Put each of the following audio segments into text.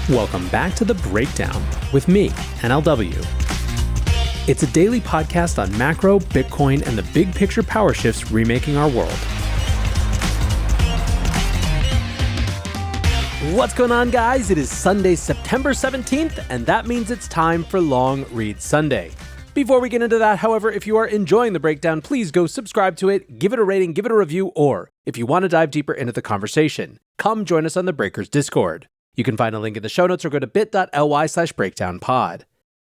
Welcome back to The Breakdown with me, NLW. It's a daily podcast on macro, Bitcoin, and the big picture power shifts remaking our world. What's going on, guys? It is Sunday, September 17th, and that means it's time for Long Read Sunday. Before we get into that, however, if you are enjoying The Breakdown, please go subscribe to it, give it a rating, give it a review, or if you want to dive deeper into the conversation, come join us on the Breakers Discord. You can find a link in the show notes or go to bit.ly/breakdownpod.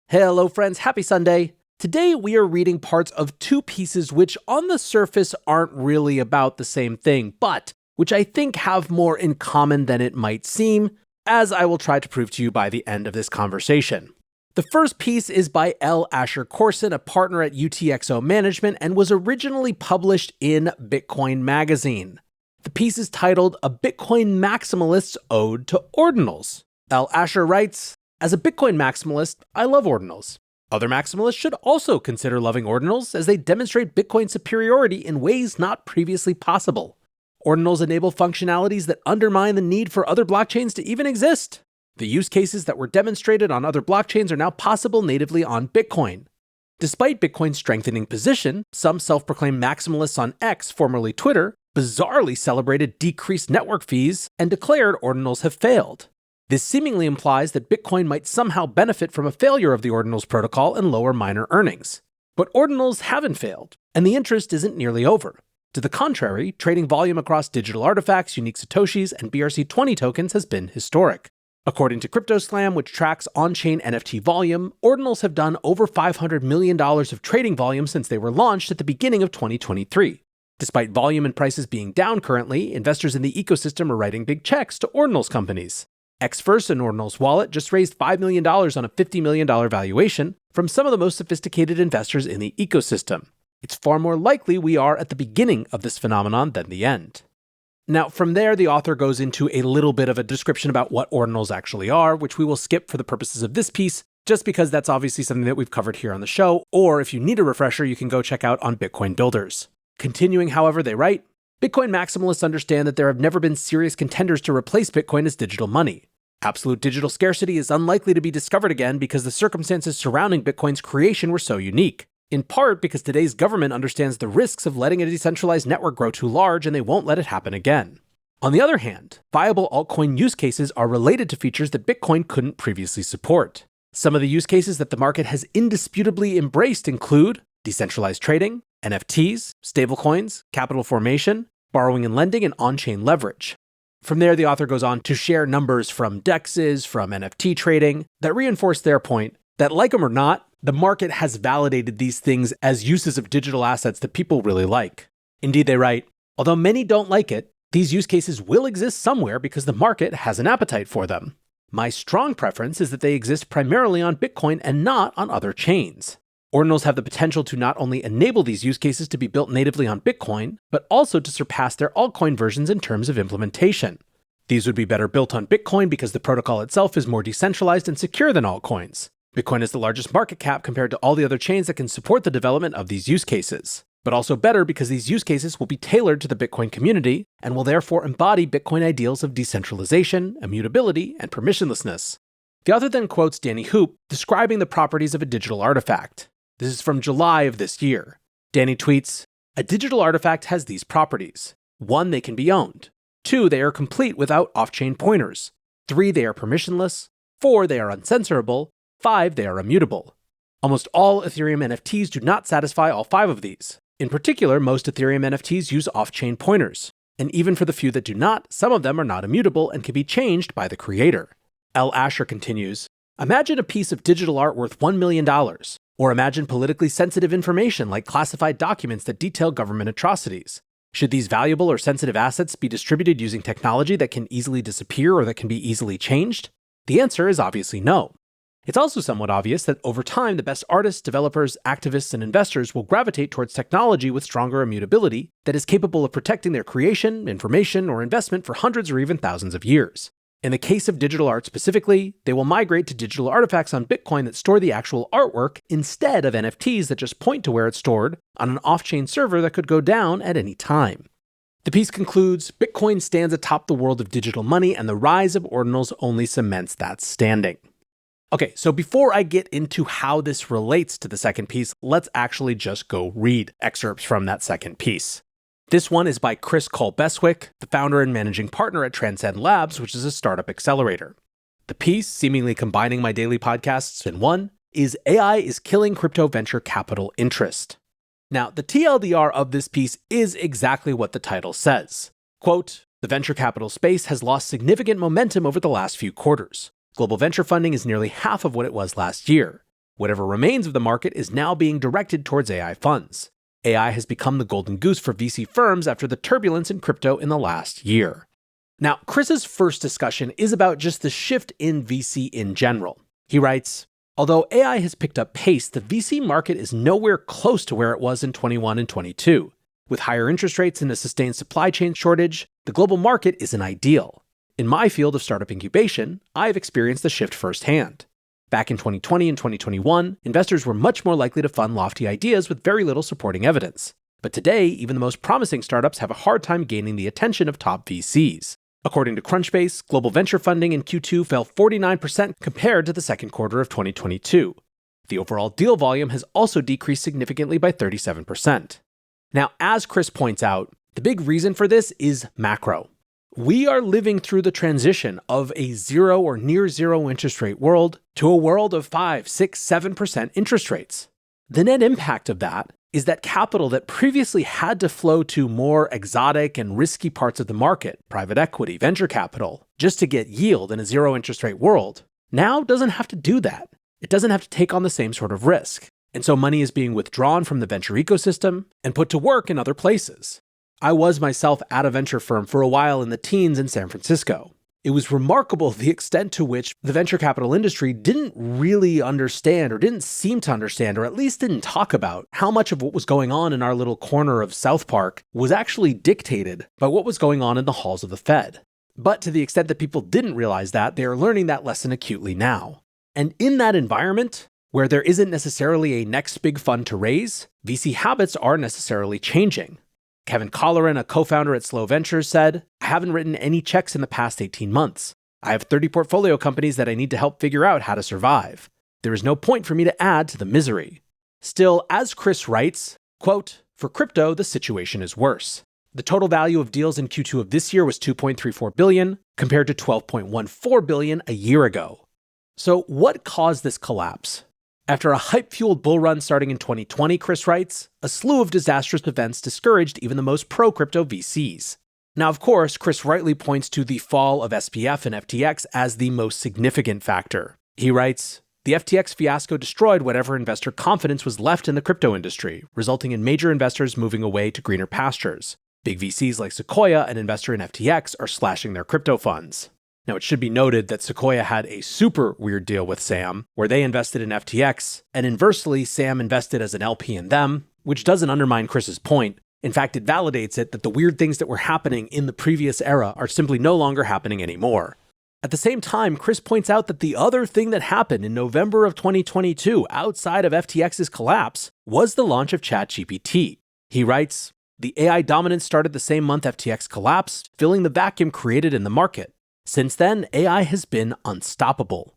Hello, friends. Happy Sunday. Today, we are reading parts of two pieces which on the surface aren't really about the same thing, but which I think have more in common than it might seem, as I will try to prove to you by the end of this conversation. The first piece is by L. Asher Corson, a partner at UTXO Management, and was originally published in Bitcoin Magazine. The piece is titled A Bitcoin Maximalist's Ode to Ordinals. L. Asher writes, "As a Bitcoin maximalist, I love ordinals. Other maximalists should also consider loving ordinals as they demonstrate Bitcoin's superiority in ways not previously possible. Ordinals enable functionalities that undermine the need for other blockchains to even exist. The use cases that were demonstrated on other blockchains are now possible natively on Bitcoin. Despite Bitcoin's strengthening position, some self-proclaimed maximalists on X, formerly Twitter, bizarrely celebrated decreased network fees and declared ordinals have failed. This seemingly implies that Bitcoin might somehow benefit from a failure of the ordinals protocol and lower miner earnings. But ordinals haven't failed, and the interest isn't nearly over. To the contrary, trading volume across digital artifacts, unique Satoshis, and BRC20 tokens has been historic. According to CryptoSlam, which tracks on-chain NFT volume, ordinals have done over $500 million of trading volume since they were launched at the beginning of 2023. Despite volume and prices being down currently, investors in the ecosystem are writing big checks to ordinals companies. Xverse, an ordinals wallet, just raised $5 million on a $50 million valuation from some of the most sophisticated investors in the ecosystem. It's far more likely we are at the beginning of this phenomenon than the end. Now, from there, the author goes into a little bit of a description about what ordinals actually are, which we will skip for the purposes of this piece, just because that's obviously something that we've covered here on the show, or if you need a refresher, you can go check out on Bitcoin Builders. Continuing, however, they write, Bitcoin maximalists understand that there have never been serious contenders to replace Bitcoin as digital money. Absolute digital scarcity is unlikely to be discovered again because the circumstances surrounding Bitcoin's creation were so unique. In part because today's government understands the risks of letting a decentralized network grow too large and they won't let it happen again. On the other hand, viable altcoin use cases are related to features that Bitcoin couldn't previously support. Some of the use cases that the market has indisputably embraced include decentralized trading, NFTs, stablecoins, capital formation, borrowing and lending, and on-chain leverage. From there, the author goes on to share numbers from DEXs, from NFT trading, that reinforce their point that, like them or not, the market has validated these things as uses of digital assets that people really like. Indeed, they write, although many don't like it, these use cases will exist somewhere because the market has an appetite for them. My strong preference is that they exist primarily on Bitcoin and not on other chains. Ordinals have the potential to not only enable these use cases to be built natively on Bitcoin, but also to surpass their altcoin versions in terms of implementation. These would be better built on Bitcoin because the protocol itself is more decentralized and secure than altcoins. Bitcoin is the largest market cap compared to all the other chains that can support the development of these use cases, but also better because these use cases will be tailored to the Bitcoin community and will therefore embody Bitcoin ideals of decentralization, immutability, and permissionlessness. The author then quotes Danny Hoop describing the properties of a digital artifact. This is from July of this year. Danny tweets, "A digital artifact has these properties. 1, they can be owned. 2, they are complete without off-chain pointers. 3, they are permissionless. 4, they are uncensorable. 5, they are immutable. Almost all Ethereum NFTs do not satisfy all 5 of these. In particular, most Ethereum NFTs use off-chain pointers. And even for the few that do not, some of them are not immutable and can be changed by the creator." L. Asher continues, "Imagine a piece of digital art worth $1 million. Or imagine politically sensitive information like classified documents that detail government atrocities. Should these valuable or sensitive assets be distributed using technology that can easily disappear or that can be easily changed? The answer is obviously no. It's also somewhat obvious that over time, the best artists, developers, activists, and investors will gravitate towards technology with stronger immutability that is capable of protecting their creation, information, or investment for hundreds or even thousands of years. In the case of digital art specifically, they will migrate to digital artifacts on Bitcoin that store the actual artwork instead of NFTs that just point to where it's stored on an off-chain server that could go down at any time." The piece concludes, Bitcoin stands atop the world of digital money and the rise of ordinals only cements that standing. Okay, so before I get into how this relates to the second piece, let's actually just go read excerpts from that second piece. This one is by Chris Cole Beswick, the founder and managing partner at Transcend Labs, which is a startup accelerator. The piece, seemingly combining my daily podcasts in one, is AI is killing crypto venture capital interest. Now, the TLDR of this piece is exactly what the title says. Quote, the venture capital space has lost significant momentum over the last few quarters. Global venture funding is nearly half of what it was last year. Whatever remains of the market is now being directed towards AI funds. AI has become the golden goose for VC firms after the turbulence in crypto in the last year. Now, Chris's first discussion is about just the shift in VC in general. He writes, although AI has picked up pace, the VC market is nowhere close to where it was in 21 and 22. With higher interest rates and a sustained supply chain shortage, the global market isn't ideal. In my field of startup incubation, I've experienced the shift firsthand. Back in 2020 and 2021, investors were much more likely to fund lofty ideas with very little supporting evidence. But today, even the most promising startups have a hard time gaining the attention of top VCs. According to Crunchbase, global venture funding in Q2 fell 49% compared to the second quarter of 2022. The overall deal volume has also decreased significantly by 37%. Now, as Chris points out, the big reason for this is macro. We are living through the transition of a zero or near zero interest rate world to a world of 5, 6, 7% interest rates. The net impact of that is that capital that previously had to flow to more exotic and risky parts of the market, private equity, venture capital, just to get yield in a zero interest rate world, now doesn't have to do that. It doesn't have to take on the same sort of risk. And so money is being withdrawn from the venture ecosystem and put to work in other places. I was myself at a venture firm for a while in the teens in San Francisco. It was remarkable the extent to which the venture capital industry didn't really understand or didn't seem to understand, or at least didn't talk about how much of what was going on in our little corner of South Park was actually dictated by what was going on in the halls of the Fed. But to the extent that people didn't realize that, they are learning that lesson acutely now. And in that environment, where there isn't necessarily a next big fund to raise, VC habits are necessarily changing. Kevin Colleran, a co-founder at Slow Ventures, said, I haven't written any checks in the past 18 months. I have 30 portfolio companies that I need to help figure out how to survive. There is no point for me to add to the misery. Still, as Chris writes, quote, for crypto, the situation is worse. The total value of deals in Q2 of this year was $2.34 billion, compared to $12.14 billion a year ago. So what caused this collapse? After a hype-fueled bull run starting in 2020, Chris writes, a slew of disastrous events discouraged even the most pro-crypto VCs. Now, of course, Chris rightly points to the fall of SPF and FTX as the most significant factor. He writes, the FTX fiasco destroyed whatever investor confidence was left in the crypto industry, resulting in major investors moving away to greener pastures. Big VCs like Sequoia, an investor in FTX, are slashing their crypto funds. Now, it should be noted that Sequoia had a super weird deal with Sam, where they invested in FTX, and inversely, Sam invested as an LP in them, which doesn't undermine Chris's point. In fact, it validates it that the weird things that were happening in the previous era are simply no longer happening anymore. At the same time, Chris points out that the other thing that happened in November of 2022 outside of FTX's collapse was the launch of ChatGPT. He writes, the AI dominance started the same month FTX collapsed, filling the vacuum created in the market. Since then, AI has been unstoppable.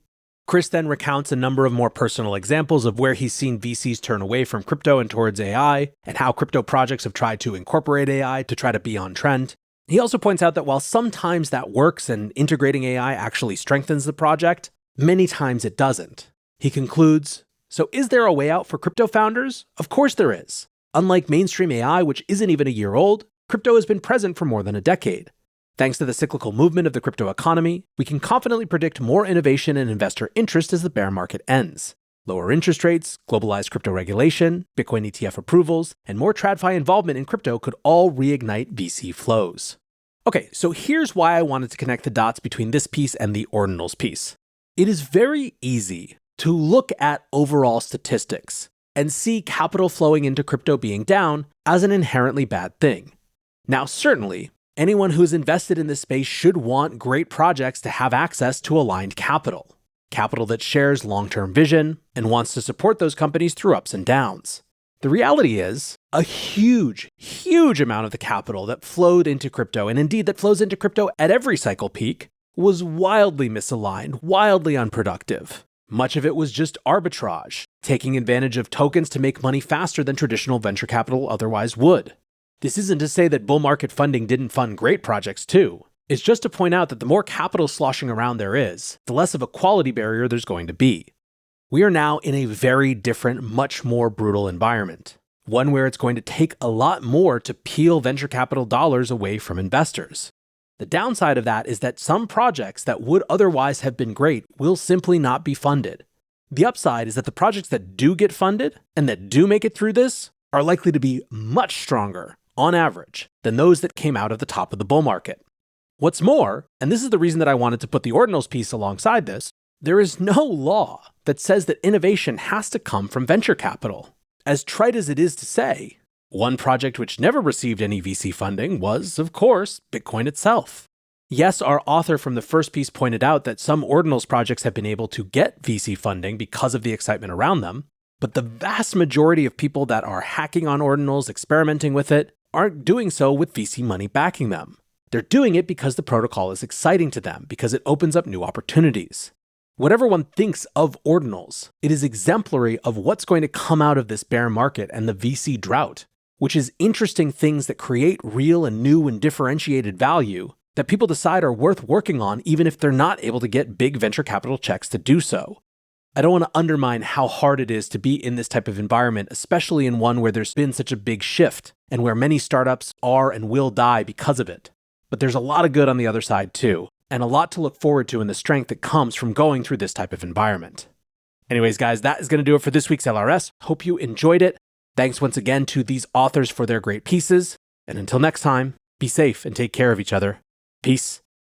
Chris then recounts a number of more personal examples of where he's seen VCs turn away from crypto and towards AI, and how crypto projects have tried to incorporate AI to try to be on trend. He also points out that while sometimes that works and integrating AI actually strengthens the project, many times it doesn't. He concludes, so is there a way out for crypto founders? Of course there is. Unlike mainstream AI, which isn't even a year old, crypto has been present for more than a decade. Thanks to the cyclical movement of the crypto economy, we can confidently predict more innovation and investor interest as the bear market ends. Lower interest rates, globalized crypto regulation, Bitcoin ETF approvals, and more TradFi involvement in crypto could all reignite VC flows. Okay, so here's why I wanted to connect the dots between this piece and the ordinals piece. It is very easy to look at overall statistics and see capital flowing into crypto being down as an inherently bad thing. Now, certainly, anyone who's invested in this space should want great projects to have access to aligned capital that shares long-term vision and wants to support those companies through ups and downs. The reality is, a huge, huge amount of the capital that flowed into crypto, and indeed that flows into crypto at every cycle peak, was wildly misaligned, wildly unproductive. Much of it was just arbitrage, taking advantage of tokens to make money faster than traditional venture capital otherwise would. This isn't to say that bull market funding didn't fund great projects too. It's just to point out that the more capital sloshing around there is, the less of a quality barrier there's going to be. We are now in a very different, much more brutal environment. One where it's going to take a lot more to peel venture capital dollars away from investors. The downside of that is that some projects that would otherwise have been great will simply not be funded. The upside is that the projects that do get funded and that do make it through this are likely to be much stronger, on average, than those that came out of the top of the bull market. What's more, and this is the reason that I wanted to put the Ordinals piece alongside this, there is no law that says that innovation has to come from venture capital. As trite as it is to say, one project which never received any VC funding was, of course, Bitcoin itself. Yes, our author from the first piece pointed out that some Ordinals projects have been able to get VC funding because of the excitement around them, but the vast majority of people that are hacking on Ordinals, experimenting with it, aren't doing so with VC money backing them. They're doing it because the protocol is exciting to them, because it opens up new opportunities. Whatever one thinks of Ordinals, it is exemplary of what's going to come out of this bear market and the VC drought, which is interesting things that create real and new and differentiated value that people decide are worth working on even if they're not able to get big venture capital checks to do so. I don't want to undermine how hard it is to be in this type of environment, especially in one where there's been such a big shift and where many startups are and will die because of it. But there's a lot of good on the other side too, and a lot to look forward to in the strength that comes from going through this type of environment. Anyways, guys, that is going to do it for this week's LRS. Hope you enjoyed it. Thanks once again to these authors for their great pieces. And until next time, be safe and take care of each other. Peace.